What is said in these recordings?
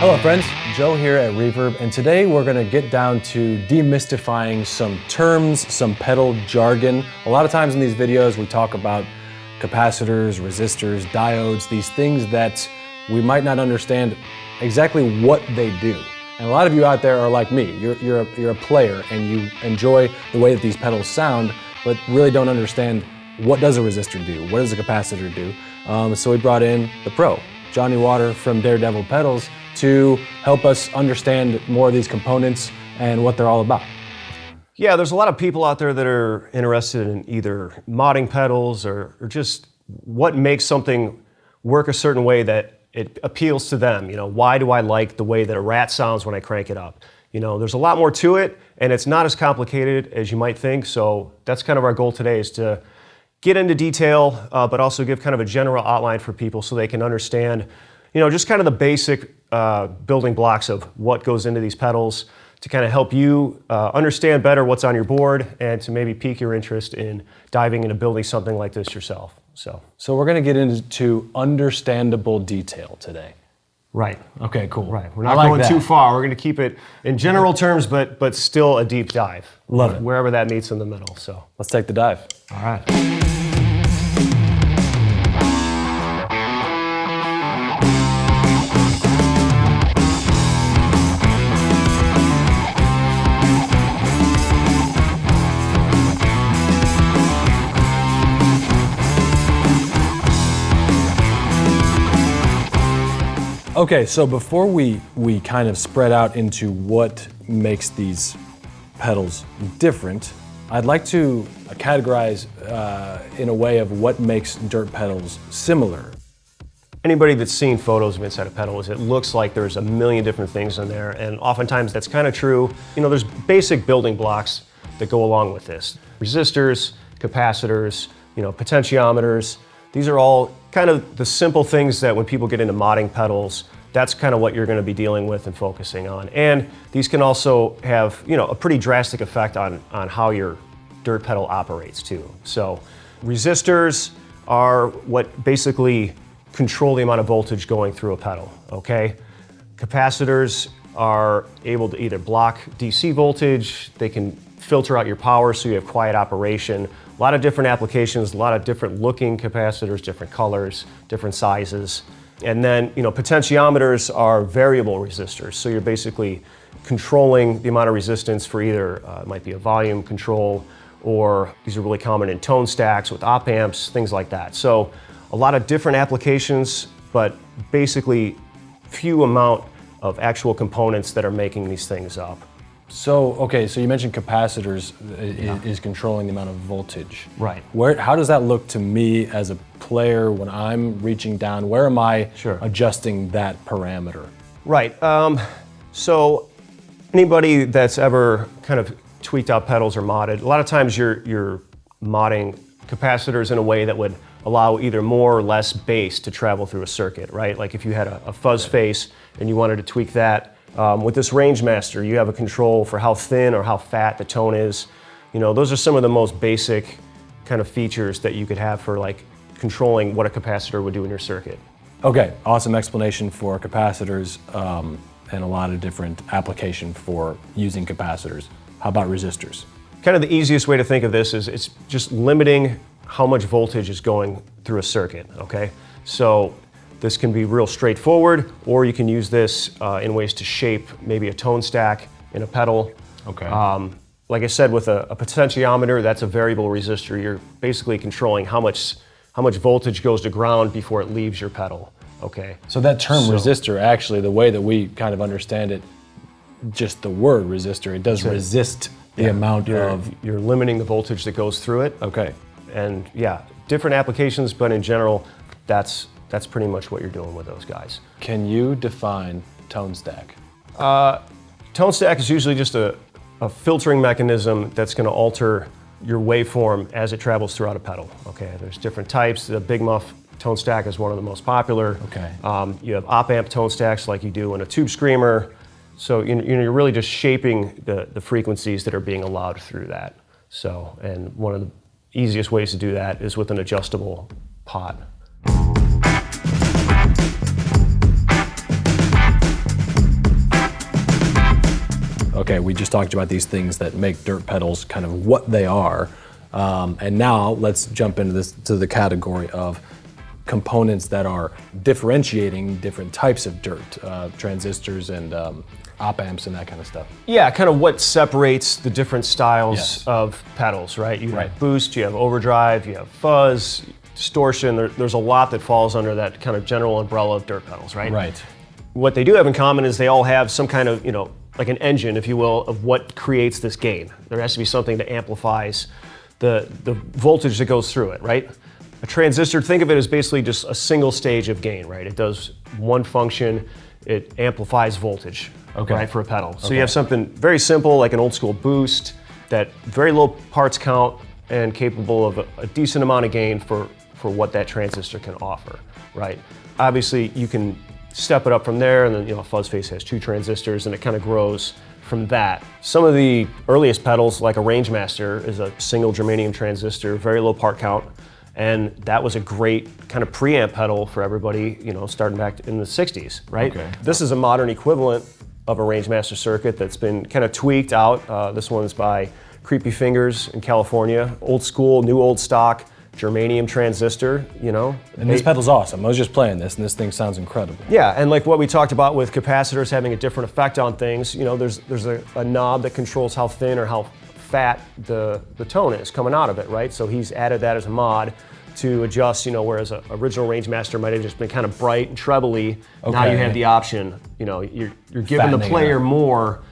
Hello friends, Joe here at Reverb, and today we're going to get down to demystifying some terms, some pedal jargon. A lot of times in these videos we talk about capacitors, resistors, diodes, these things that we might not understand exactly what they do. And a lot of you out there are like me. You're a player and you enjoy the way that these pedals sound, but really don't understand what does a resistor do, what does a capacitor do. So we brought in the pro, Johnny Water from Daredevil Pedals, to help us understand more of these components and what they're all about. Yeah, there's a lot of people out there that are interested in either modding pedals or just what makes something work a certain way that it appeals to them. You know, why do I like the way that a rat sounds when I crank it up? You know, there's a lot more to it, and it's not as complicated as you might think. So that's kind of our goal today, is to get into detail, but also give kind of a general outline for people so they can understand, you know, just kind of the basic building blocks of what goes into these pedals, to kind of help you understand better what's on your board and to maybe pique your interest in diving into building something like this yourself. So we're going to get into understandable detail today. Right. Okay, cool. Right. We're not going too far. We're going to keep it in general terms, but still a deep dive. Love it. Wherever that meets in the middle. So let's take the dive. All right. Okay, so before we kind of spread out into what makes these pedals different, I'd like to categorize in a way of what makes dirt pedals similar. Anybody that's seen photos of inside a pedal, it looks like there's a million different things in there, and oftentimes that's kind of true. You know, there's basic building blocks that go along with this. Resistors, capacitors, you know, potentiometers. These are all kind of the simple things that when people get into modding pedals, that's kind of what you're going to be dealing with and focusing on. And these can also have, you know, a pretty drastic effect on how your dirt pedal operates too. So resistors are what basically control the amount of voltage going through a pedal, okay? Capacitors are able to either block DC voltage, they can filter out your power so you have quiet operation. A lot of different applications, a lot of different looking capacitors, different colors, different sizes. And then, you know, potentiometers are variable resistors. So you're basically controlling the amount of resistance for either, it might be a volume control, or these are really common in tone stacks with op amps, things like that. So a lot of different applications, but basically few amount of actual components that are making these things up. So, okay, so you mentioned capacitors is controlling the amount of voltage. Right. How does that look to me as a player when I'm reaching down? Where am I adjusting that parameter? Right. So anybody that's ever kind of tweaked out pedals or modded, a lot of times you're modding capacitors in a way that would allow either more or less bass to travel through a circuit, right? Like if you had a fuzz face and you wanted to tweak that, with this range master, you have a control for how thin or how fat the tone is. You know, those are some of the most basic kind of features that you could have for like controlling what a capacitor would do in your circuit. Okay, awesome explanation for capacitors and a lot of different application for using capacitors. How about resistors? Kind of the easiest way to think of this is it's just limiting how much voltage is going through a circuit, okay? So this can be real straightforward, or you can use this in ways to shape maybe a tone stack in a pedal. Okay. Like I said, with a potentiometer, that's a variable resistor. You're basically controlling how much voltage goes to ground before it leaves your pedal. Okay. So that term resistor, actually, the way that we kind of understand it, just the word resistor, it does resist the amount of... You're limiting the voltage that goes through it. Okay. And yeah, different applications, but in general, that's pretty much what you're doing with those guys. Can you define tone stack? Tone stack is usually just a filtering mechanism that's going to alter your waveform as it travels throughout a pedal. Okay, there's different types. The Big Muff tone stack is one of the most popular. Okay. You have op amp tone stacks like you do in a tube screamer. So you're really just shaping the frequencies that are being allowed through that. So, and one of the easiest ways to do that is with an adjustable pot. Okay, we just talked about these things that make dirt pedals kind of what they are. And now let's jump into the category of components that are differentiating different types of dirt, transistors and op amps and that kind of stuff. Yeah, kind of what separates the different styles of pedals, right? You have boost, you have overdrive, you have fuzz, distortion. There's a lot that falls under that kind of general umbrella of dirt pedals, right? Right. What they do have in common is they all have some kind of, like an engine, if you will, of what creates this gain. There has to be something that amplifies the voltage that goes through it, right? A transistor, think of it as basically just a single stage of gain, right? It does one function, it amplifies voltage, right, for a pedal. So you have something very simple, like an old school boost, that very low parts count and capable of a decent amount of gain for what that transistor can offer, right? Obviously, you can step it up from there, and then fuzz face has 2 transistors, and it kind of grows from that. Some of the earliest pedals, like a Rangemaster, is a single germanium transistor, very low part count, and that was a great kind of preamp pedal for everybody, starting back in the 60s, right? Okay. This is a modern equivalent of a Rangemaster circuit that's been kind of tweaked out. This one's by Creepy Fingers in California. Old school, new old stock, germanium transistor, And this pedal's awesome. I was just playing this, and this thing sounds incredible. Yeah, and like what we talked about with capacitors having a different effect on things, there's a knob that controls how thin or how fat the tone is coming out of it, right? So he's added that as a mod to adjust, whereas an original Rangemaster might have just been kind of bright and trebly. Now you have the option, you're giving the player more,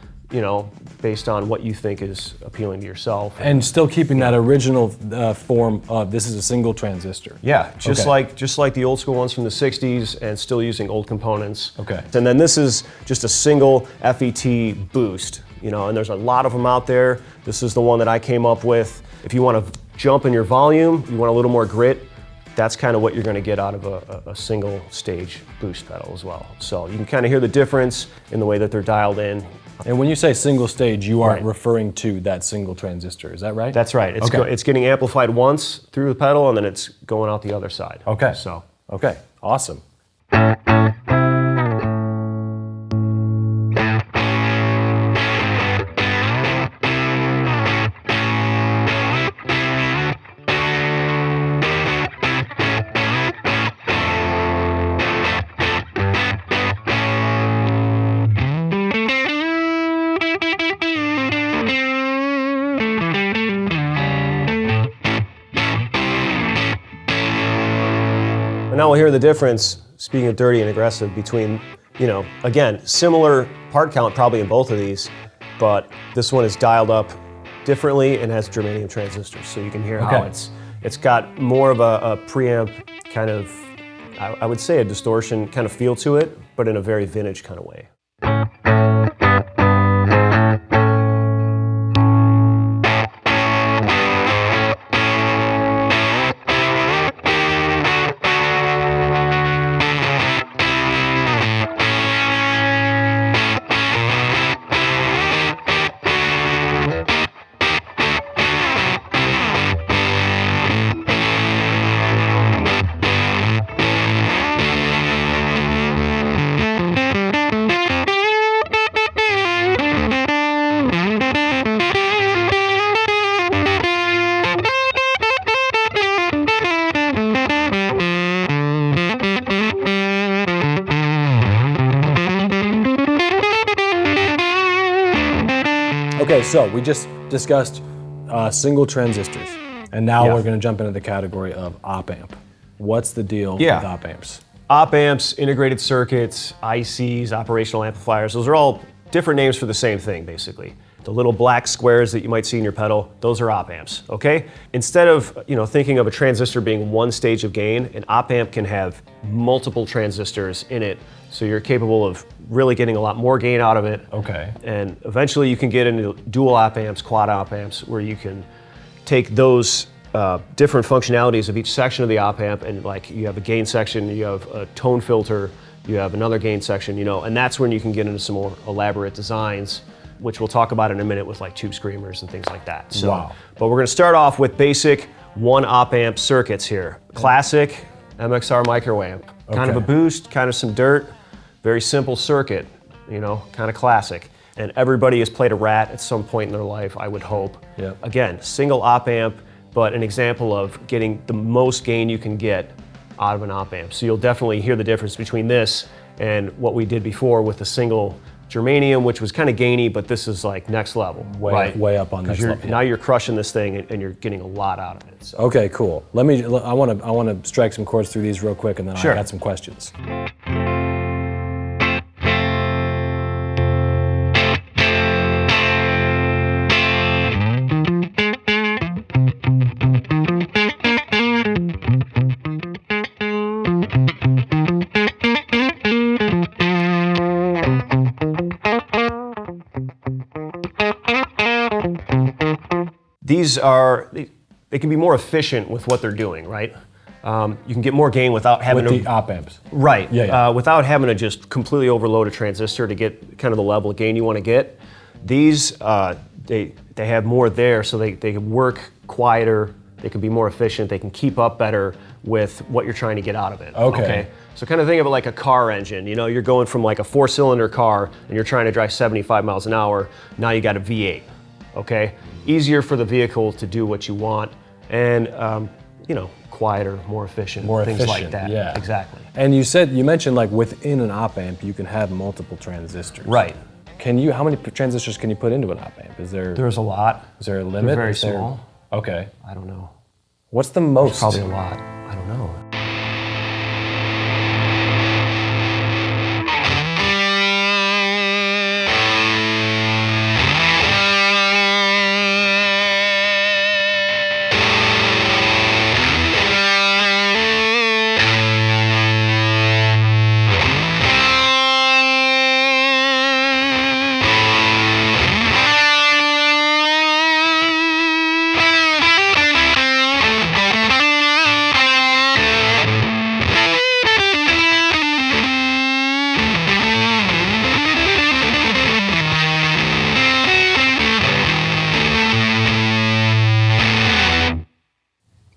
based on what you think is appealing to yourself. And still keeping that original form of this is a single transistor. Yeah, just like the old school ones from the 60s, and still using old components. Okay. And then this is just a single FET boost, and there's a lot of them out there. This is the one that I came up with. If you want to jump in your volume, you want a little more grit, that's kind of what you're going to get out of a single stage boost pedal as well. So you can kind of hear the difference in the way that they're dialed in. And when you say single stage, you aren't referring to that single transistor, is that right? That's right. It's getting amplified once through the pedal, and then it's going out the other side. Okay. So. Okay, awesome. Now we'll hear the difference, speaking of dirty and aggressive, between, again, similar part count probably in both of these, but this one is dialed up differently and has germanium transistors. So you can hear how it's got more of a preamp kind of, I would say a distortion kind of feel to it, but in a very vintage kind of way. Okay, so we just discussed single transistors, and now we're going to jump into the category of op amp. What's the deal with op amps? Op amps, integrated circuits, ICs, operational amplifiers, those are all different names for the same thing, basically. The little black squares that you might see in your pedal, those are op amps, okay? Instead of thinking of a transistor being one stage of gain, an op amp can have multiple transistors in it, so you're capable of really getting a lot more gain out of it. Okay. And eventually you can get into dual op amps, quad op amps, where you can take those different functionalities of each section of the op amp, and like you have a gain section, you have a tone filter, you have another gain section, and that's when you can get into some more elaborate designs, which we'll talk about in a minute with like tube screamers and things like that. So, but we're gonna start off with basic one op amp circuits here. Classic MXR micro amp. Kind of a boost, kind of some dirt, very simple circuit, kind of classic. And everybody has played a rat at some point in their life, I would hope. Yep. Again, single op amp, but an example of getting the most gain you can get out of an op amp. So you'll definitely hear the difference between this and what we did before with the single germanium, which was kind of gainy, but this is like next level. Way up on next level. Now you're crushing this thing and you're getting a lot out of it. So. Okay, cool. I want to strike some chords through these real quick, and then Sure. I got some questions. These they can be more efficient with what they're doing, right? You can get more gain without having With the op amps. Right. Yeah. Without having to just completely overload a transistor to get kind of the level of gain you want to get. These, they have more there, so they can work quieter, they can be more efficient, they can keep up better with what you're trying to get out of it. Okay. So kind of think of it like a car engine. You know, you're going from like a 4-cylinder car and you're trying to drive 75 miles an hour. Now you got a V8. Okay. Easier for the vehicle to do what you want, and you know, quieter, more efficient, things like that. Yeah, exactly. And you mentioned like within an op amp you can have multiple transistors. Right. How many transistors can you put into an op amp? There's a lot. Is there a limit? They're very small. Okay. I don't know. What's the most? Probably a lot. I don't know.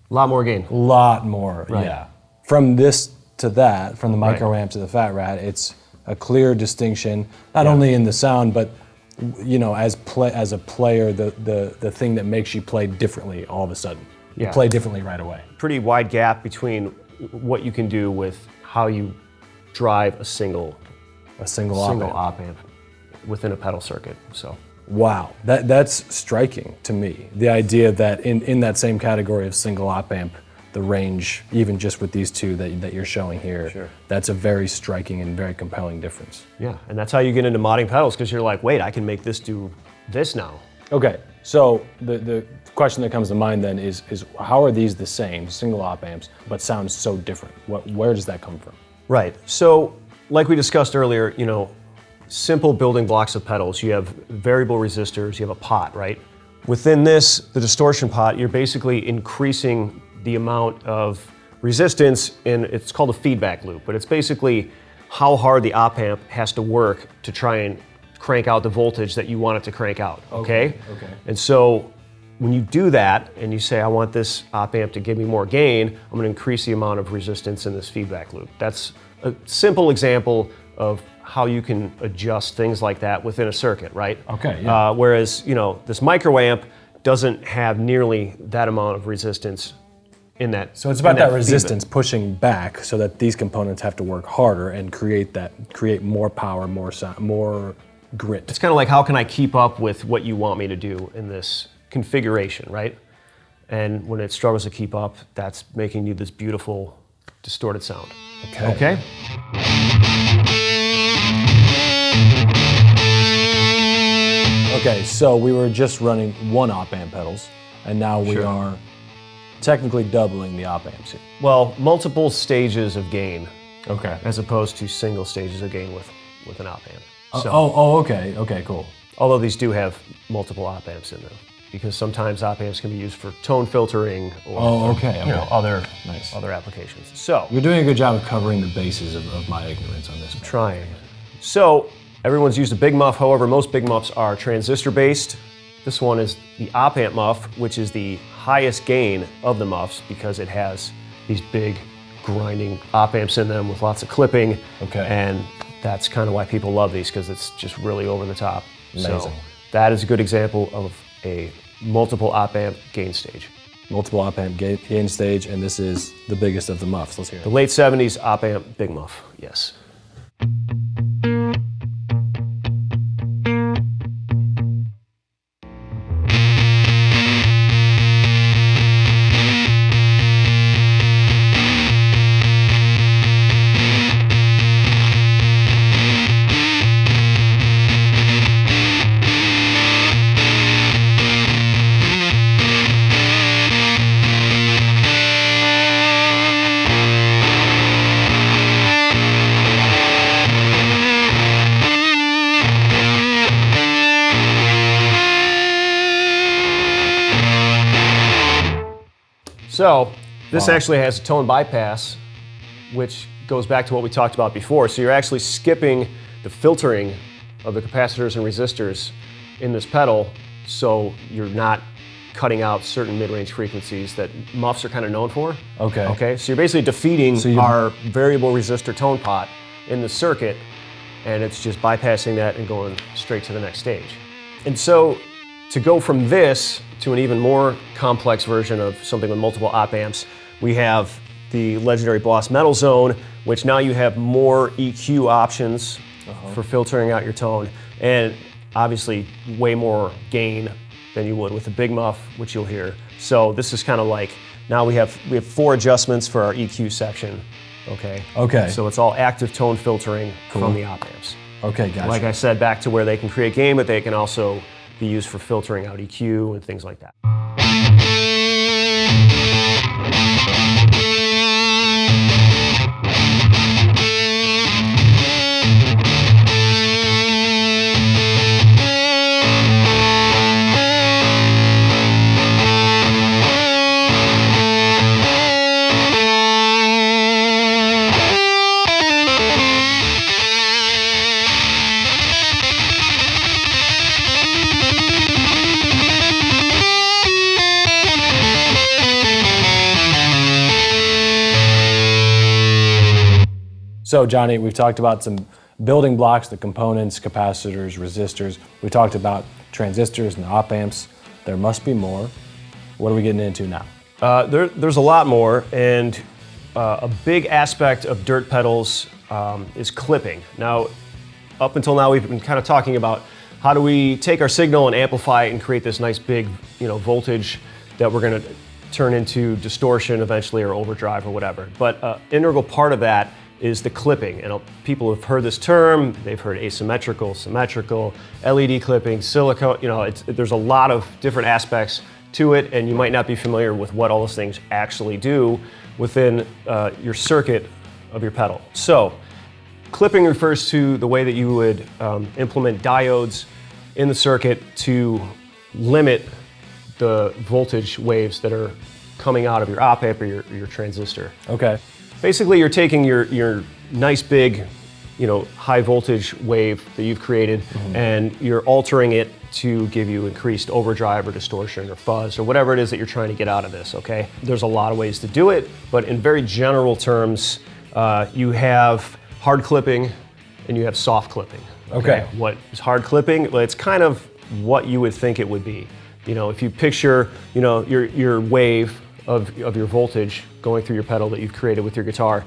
A lot more gain. Lot more, Right. yeah. From this to that, from the micro amp to the fat rat, it's a clear distinction, not only in the sound, but you know, as a player, the thing that makes you play differently all of a sudden. You play differently right away. Pretty wide gap between what you can do with how you drive a single op amp within a pedal circuit. So. Wow, that's striking to me. The idea that in that same category of single op amp, the range, even just with these two that you're showing here, that's a very striking and very compelling difference. Yeah, and that's how you get into modding pedals, because you're like, wait, I can make this do this now. Okay, so the question that comes to mind then is how are these the same, single op amps, but sound so different? Where does that come from? Right, so like we discussed earlier, you know, simple building blocks of pedals. You have variable resistors, you have a pot, right? Within this, the distortion pot, you're basically increasing the amount of resistance it's called a feedback loop, but it's basically how hard the op amp has to work to try and crank out the voltage that you want it to crank out, okay? And so when you do that and you say, I want this op amp to give me more gain, I'm gonna increase the amount of resistance in this feedback loop. That's a simple example of how you can adjust things like that within a circuit, right? Okay, yeah. Whereas, you know, this micro amp doesn't have nearly that amount of resistance in that. So it's about that resistance pushing back so that these components have to work harder and create more power, more sound, more grit. It's kind of like, how can I keep up with what you want me to do in this configuration, right? And when it struggles to keep up, that's making you this beautiful distorted sound. Okay? Okay, so we were just running one op amp pedals, and now we are technically doubling the op amps here. Well, multiple stages of gain. Okay. As opposed to single stages of gain with an op amp. Okay. Okay, cool. Although these do have multiple op amps in them, because sometimes op amps can be used for tone filtering or you know, other applications. So you're doing a good job of covering the bases of my ignorance on this. Trying. So everyone's used a big muff. However, most big muffs are transistor based. This one is the op amp muff, which is the highest gain of the muffs because it has these big grinding op amps in them with lots of clipping. Okay. And that's kind of why people love these, because it's just really over the top. Amazing. So that is a good example of a multiple op-amp gain stage. Multiple op-amp gain stage, and this is the biggest of the muffs. Let's hear it. The late 70s op-amp big muff, yes. So this actually has a tone bypass, which goes back to what we talked about before. So you're actually skipping the filtering of the capacitors and resistors in this pedal, so you're not cutting out certain mid-range frequencies that muffs are kind of known for. Okay. Okay, so you're basically defeating our variable resistor tone pot in the circuit, and it's just bypassing that and going straight to the next stage. And so to go from this to an even more complex version of something with multiple op-amps, we have the legendary Boss Metal Zone, which now you have more EQ options for filtering out your tone, and obviously way more gain than you would with a big muff, which you'll hear. So this is kind of like, now we have 4 adjustments for our EQ section, okay? Okay. So it's all active tone filtering from the op-amps. Okay, gotcha. Like I said, back to where they can create gain, but they can also be used for filtering out EQ and things like that. So Johnny, we've talked about some building blocks, the components, capacitors, resistors. We talked about transistors and op-amps. There must be more. What are we getting into now? There's a lot more, and a big aspect of dirt pedals is clipping. Now, up until now, we've been kind of talking about how do we take our signal and amplify it and create this nice big, voltage that we're going to turn into distortion eventually or overdrive or whatever. But integral part of that is the clipping. And people have heard this term, they've heard asymmetrical, symmetrical, LED clipping, silicone, there's a lot of different aspects to it, and you might not be familiar with what all those things actually do within your circuit of your pedal. So, clipping refers to the way that you would implement diodes in the circuit to limit the voltage waves that are coming out of your op-amp or your transistor. Okay. Basically, you're taking your nice big, high voltage wave that you've created, and you're altering it to give you increased overdrive or distortion or fuzz or whatever it is that you're trying to get out of this, okay? There's a lot of ways to do it, but in very general terms, you have hard clipping and you have soft clipping. Okay. What is hard clipping? Well, it's kind of what you would think it would be. If you picture, your wave of your voltage going through your pedal that you've created with your guitar,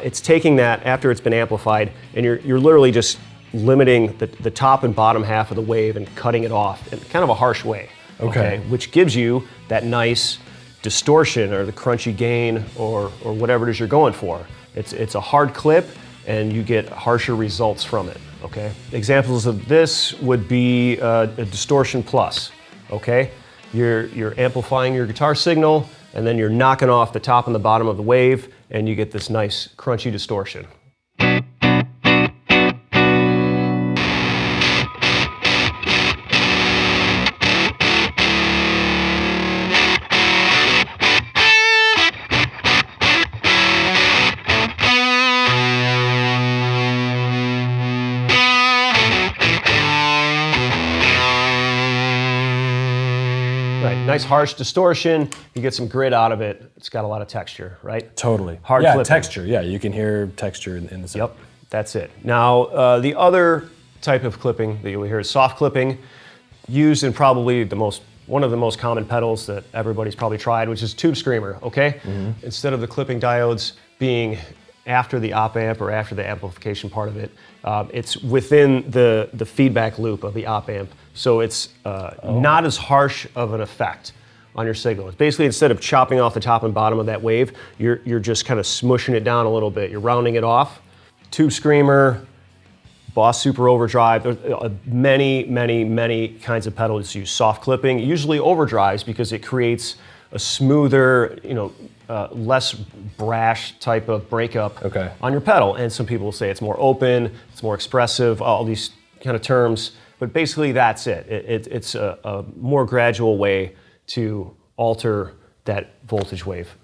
it's taking that after it's been amplified, and you're literally just limiting the top and bottom half of the wave and cutting it off in kind of a harsh way. Okay. Which gives you that nice distortion or the crunchy gain or whatever it is you're going for. It's a hard clip, and you get harsher results from it. Okay. Examples of this would be a distortion plus. Okay. You're amplifying your guitar signal, and then you're knocking off the top and the bottom of the wave, and you get this nice crunchy distortion. Nice harsh distortion, you get some grit out of it. It's got a lot of texture, right? Totally. Hard clipping. Texture. Yeah, you can hear texture in the sound. Yep, that's it. Now, the other type of clipping that you'll hear is soft clipping, used in probably one of the most common pedals that everybody's probably tried, which is tube screamer, okay? Instead of the clipping diodes being after the op amp or after the amplification part of it, it's within the feedback loop of the op amp. So it's not as harsh of an effect on your signal. It's basically, instead of chopping off the top and bottom of that wave, you're just kind of smushing it down a little bit. You're rounding it off. Tube screamer, Boss Super Overdrive. There's many kinds of pedals use soft clipping, usually overdrives, because it creates a smoother, less brash type of breakup on your pedal. And some people say it's more open, it's more expressive, all these kind of terms. But basically that's it. It's a more gradual way to alter that voltage wave.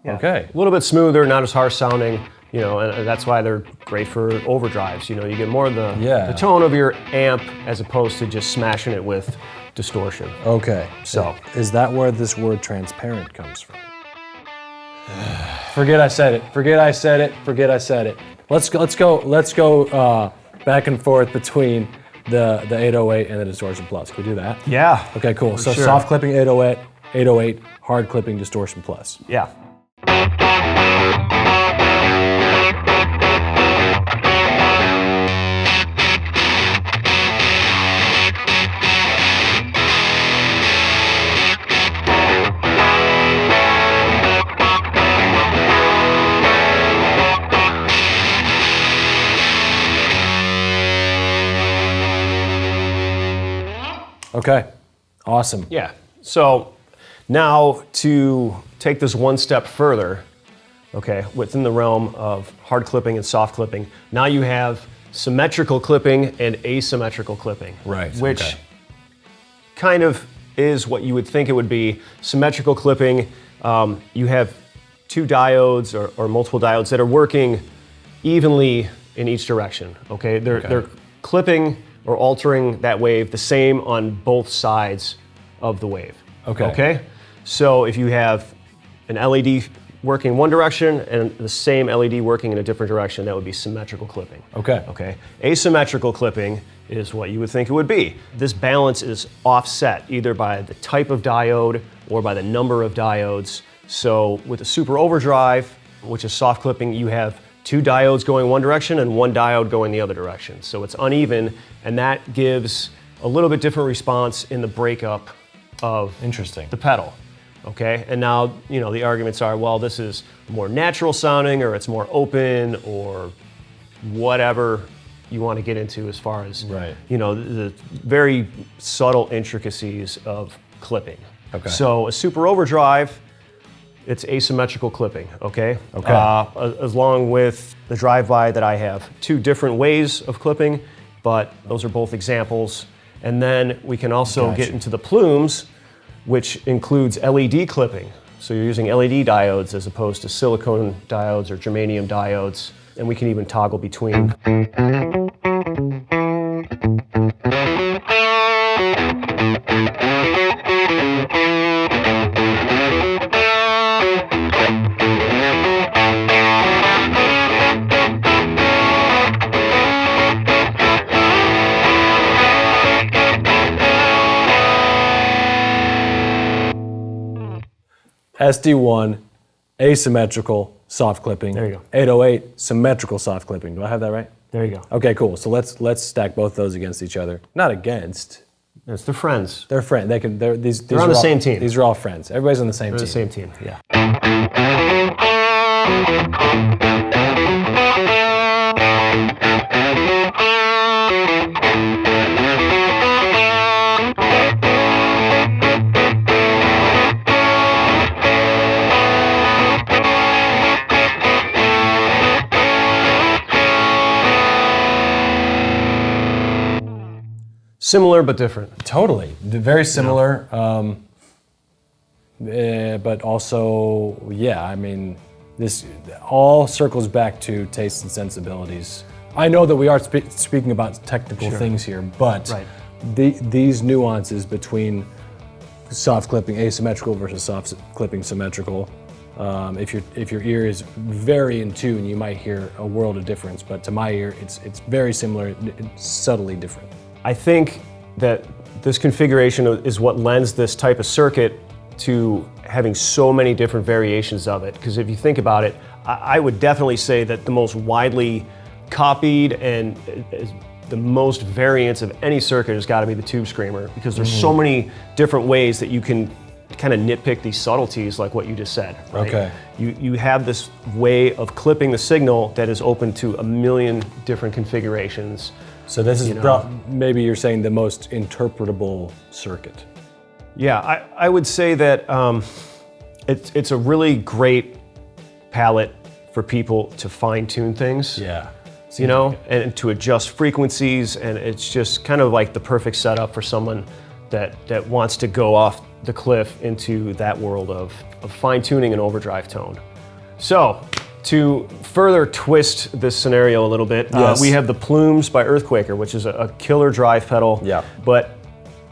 Okay. A little bit smoother, not as harsh sounding, and that's why they're great for overdrives. You get more of the tone of your amp as opposed to just smashing it with distortion. Okay. So is that where this word transparent comes from? Forget I said it. Forget I said it. Forget I said it. Let's go back and forth between the 808 and the distortion plus. Can we do that? Yeah. Okay, cool. So sure. Soft clipping 808, hard clipping distortion plus. Yeah. Okay, awesome. Yeah, so now to take this one step further, okay, within the realm of hard clipping and soft clipping, now you have symmetrical clipping and asymmetrical clipping. Right, which kind of is what you would think it would be. Symmetrical clipping, you have two diodes or multiple diodes that are working evenly in each direction, okay? They're clipping or altering that wave the same on both sides of the wave. Okay? So if you have an LED working one direction and the same LED working in a different direction, that would be symmetrical clipping. Okay? Asymmetrical clipping is what you would think it would be. This balance is offset either by the type of diode or by the number of diodes. So with a super overdrive, which is soft clipping, you have two diodes going one direction and one diode going the other direction. So it's uneven, and that gives a little bit different response in the breakup of the pedal. Okay, and now, the arguments are, well, this is more natural sounding, or it's more open, or whatever you want to get into as far as, the very subtle intricacies of clipping. So a super overdrive, it's asymmetrical clipping, okay? Along with the drive-by that I have. Two different ways of clipping, but those are both examples. And then we can also get into the plumes, which includes LED clipping. So you're using LED diodes as opposed to silicone diodes or germanium diodes. And we can even toggle between. SD1, asymmetrical soft clipping. There you go. 808, symmetrical soft clipping. Do I have that right? There you go. Okay, cool. So let's stack both those against each other. Not against. Yes, they're friends. They're friends. They're on the same team. These are all friends. Everybody's on the same team. They're the same team, yeah. Similar but different. Totally, very similar. But also, yeah, I mean, this all circles back to tastes and sensibilities. I know that we are speaking about technical things here, but these nuances between soft clipping asymmetrical versus soft clipping symmetrical, if your ear is very in tune, you might hear a world of difference. But to my ear, it's very similar, subtly different. I think that this configuration is what lends this type of circuit to having so many different variations of it. Because if you think about it, I would definitely say that the most widely copied and the most variants of any circuit has got to be the tube screamer, because there's so many different ways that you can kind of nitpick these subtleties like what you just said. Right? Okay. You have this way of clipping the signal that is open to a million different configurations. So this is maybe you're saying the most interpretable circuit. Yeah, I would say that it's a really great palette for people to fine-tune things. Yeah. You know, and to adjust frequencies, and it's just kind of like the perfect setup for someone that wants to go off the cliff into that world of fine-tuning and overdrive tone. So, to further twist this scenario a little bit, we have the Plumes by Earthquaker, which is a killer drive pedal. Yeah. But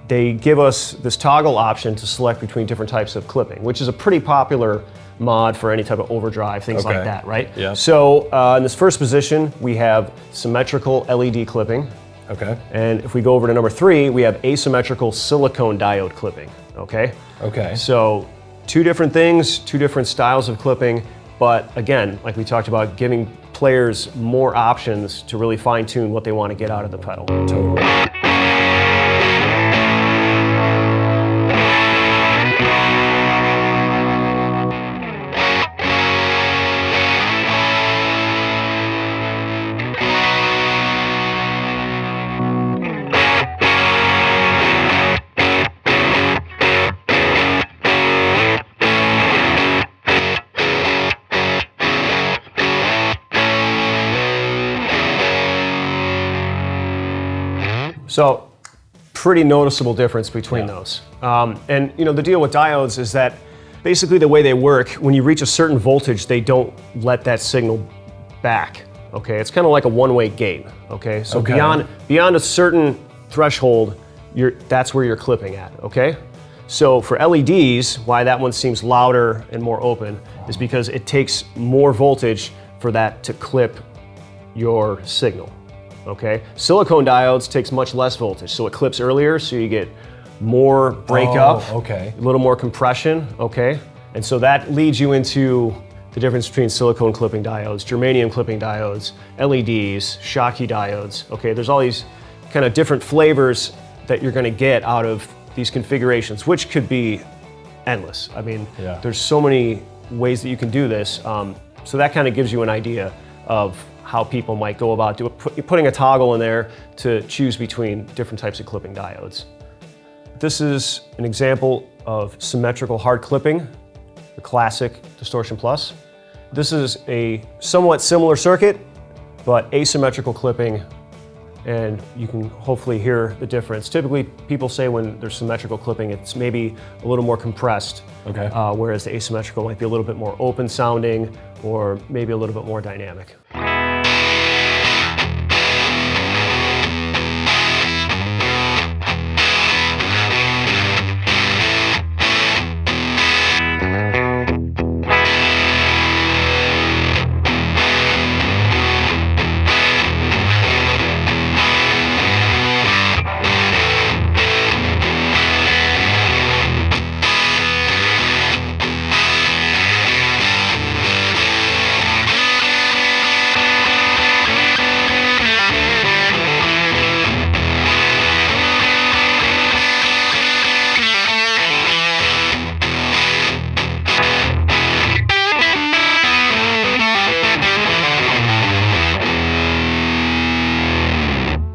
they give us this toggle option to select between different types of clipping, which is a pretty popular mod for any type of overdrive, things like that, right? Yeah. So in this first position, we have symmetrical LED clipping. Okay. And if we go over to number 3, we have asymmetrical silicone diode clipping, okay? Okay. So 2 different things, 2 different styles of clipping, but again, like we talked about, giving players more options to really fine tune what they want to get out of the pedal. Totally. So, pretty noticeable difference between those. And you know, the deal with diodes is that basically the way they work, when you reach a certain voltage, they don't let that signal back. Okay, it's kind of like a one-way gate. Okay, so beyond a certain threshold, that's where you're clipping at. Okay, so for LEDs, why that one seems louder and more open is because it takes more voltage for that to clip your signal. Okay, silicone diodes takes much less voltage, so it clips earlier, so you get more breakup, a little more compression, okay? And so that leads you into the difference between silicone clipping diodes, germanium clipping diodes, LEDs, Schottky diodes, okay? There's all these kind of different flavors that you're gonna get out of these configurations, which could be endless. I mean, there's so many ways that you can do this, so that kind of gives you an idea of how people might go about putting a toggle in there to choose between different types of clipping diodes. This is an example of symmetrical hard clipping, the classic Distortion Plus. This is a somewhat similar circuit, but asymmetrical clipping, and you can hopefully hear the difference. Typically, people say when there's symmetrical clipping, it's maybe a little more compressed, whereas the asymmetrical might be a little bit more open sounding, or maybe a little bit more dynamic.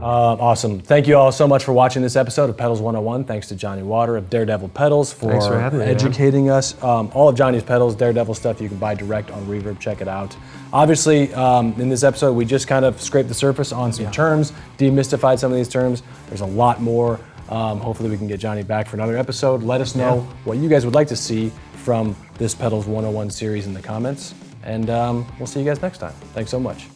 Awesome. Thank you all so much for watching this episode of Pedals 101. Thanks to Johnny Water of Daredevil Pedals for having me, educating us. All of Johnny's pedals, Daredevil stuff, you can buy direct on Reverb. Check it out. Obviously, in this episode, we just kind of scraped the surface on some terms, demystified some of these terms. There's a lot more. Hopefully we can get Johnny back for another episode. Let us know what you guys would like to see from this Pedals 101 series in the comments. And we'll see you guys next time. Thanks so much.